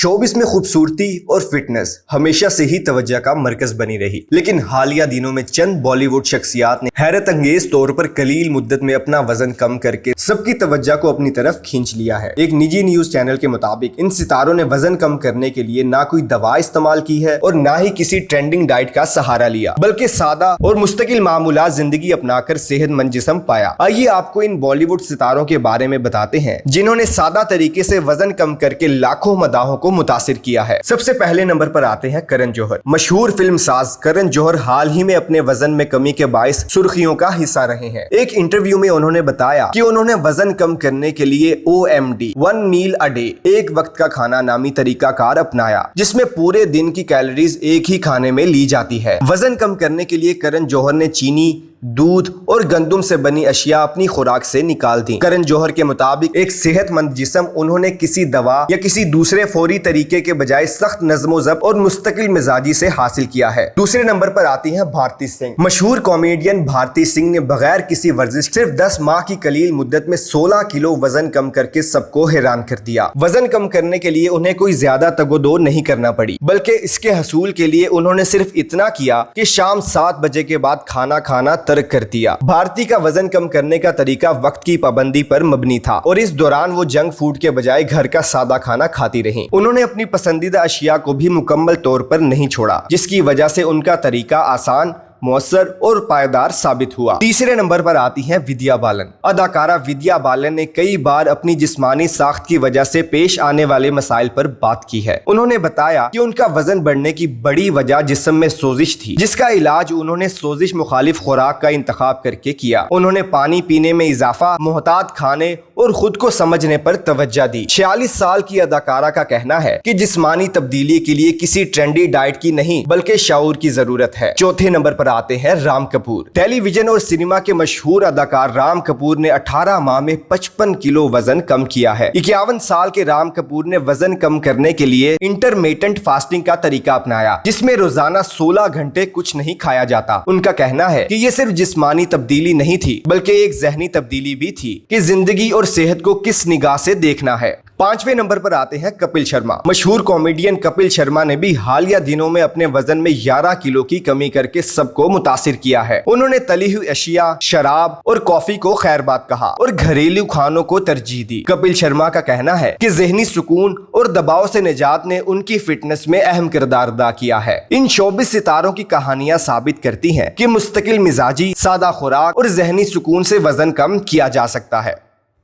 Showbiz में खूबसूरती और फिटनेस हमेशा से ही तवज्जो का मरकज बनी रही, लेकिन हालिया दिनों में चंद बॉलीवुड शख्सियात ने हैरत अंगेज तौर पर कलील मुद्दत में अपना वजन कम करके सबकी तवज्जो को अपनी तरफ खींच लिया है। एक निजी न्यूज चैनल के मुताबिक इन सितारों ने वजन कम करने के लिए ना कोई दवा इस्तेमाल की है और ना ही किसी ट्रेंडिंग डाइट का सहारा लिया, बल्कि सादा और मुस्तकिल मामूलात जिंदगी अपनाकर सेहतमंद जिस्म पाया। आइए आपको इन बॉलीवुड सितारों के बारे में बताते हैं जिन्होंने सादा तरीके से वजन कम करके लाखों मदाहों को मुतासिर किया है। सबसे पहले नंबर पर आते हैं करण जौहर। मशहूर फिल्म साज करण जौहर हाल ही में अपने वजन में कमी के बाइस सुर्खियों का हिस्सा रहे हैं। एक इंटरव्यू में उन्होंने बताया कि उन्होंने वजन कम करने के लिए OMD 1 मील अ डे, एक वक्त का खाना नामी तरीका कार अपनाया, जिसमें पूरे दिन की कैलोरीज एक ही खाने में ली जाती है। वजन कम करने के लिए करण जौहर ने चीनी, दूध और गंदुम से बनी अशिया अपनी खुराक से निकाल दी। करण जौहर के मुताबिक एक सेहतमंद जिस्म उन्होंने किसी दवा या किसी दूसरे फौरी तरीके के बजाय सख्त नज़्मो ज़ब्त और मुस्तकिल मिजाजी से हासिल किया है। दूसरे नंबर पर आती हैं भारती सिंह। मशहूर कॉमेडियन भारती सिंह ने बगैर किसी वर्जिश सिर्फ 10 माह की कलील मुद्दत में 16 किलो वजन कम करके सबको हैरान कर दिया। वजन कम करने के लिए उन्हें कोई ज्यादा तगोदो नहीं करना पड़ी, बल्कि इसके हसूल के लिए उन्होंने सिर्फ इतना किया कि शाम 7 बजे के बाद खाना खाना तर्क कर दिया। भारती का वजन कम करने का तरीका वक्त की पाबंदी पर मबनी था और इस दौरान वो जंक फूड के बजाय घर का सादा खाना खाती रहीं। उन्होंने अपनी पसंदीदा अशिया को भी मुकम्मल तौर पर नहीं छोड़ा, जिसकी वजह से उनका तरीका आसान, मौसर और पायदार साबित हुआ। तीसरे नंबर पर आती हैं विद्या बालन। अदाकारा विद्या बालन ने कई बार अपनी जिस्मानी साख्त की वजह से पेश आने वाले मसाइल पर बात की है। उन्होंने बताया कि उनका वजन बढ़ने की बड़ी वजह जिस्म में सोजिश थी, जिसका इलाज उन्होंने सोजिश मुखालिफ खुराक का इंतखाब करके किया। उन्होंने पानी पीने में इजाफा, मोहतात खाने और खुद को समझने पर तवज्जो दी। 46 साल की अदाकारा का कहना है कि जिस्मानी तब्दीली के लिए किसी ट्रेंडी डाइट की नहीं बल्कि शऊर की जरूरत है। चौथे नंबर पर आते हैं राम कपूर। टेलीविजन और सिनेमा के मशहूर अदाकार राम कपूर ने 18 माह में 55 किलो वजन कम किया है। 51 साल के राम कपूर ने वजन कम करने के लिए इंटरमिटेंट फास्टिंग का तरीका अपनाया, जिसमें रोजाना 16 घंटे कुछ नहीं खाया जाता। उनका कहना है कि यह सिर्फ जिस्मानी तब्दीली नहीं थी बल्कि एक जहनी तब्दीली भी थी कि जिंदगी और सेहत को किस निगाह से देखना है। पांचवें नंबर पर आते हैं कपिल शर्मा। मशहूर कॉमेडियन कपिल शर्मा ने भी हालिया दिनों में अपने वजन में 11 किलो की कमी करके सबको मुतासिर किया है। उन्होंने तली हुई अशिया, शराब और कॉफी को खैरबात कहा और घरेलू खानों को तरजीह दी। कपिल शर्मा का कहना है कि ज़हनी सुकून और दबाव से निजात ने उनकी फिटनेस में अहम किरदार अदा किया है। इन शोबिस सितारों की कहानियां साबित करती हैं कि मुस्तकिल मिजाजी, सादा खुराक और ज़हनी सुकून से वजन कम किया जा सकता है।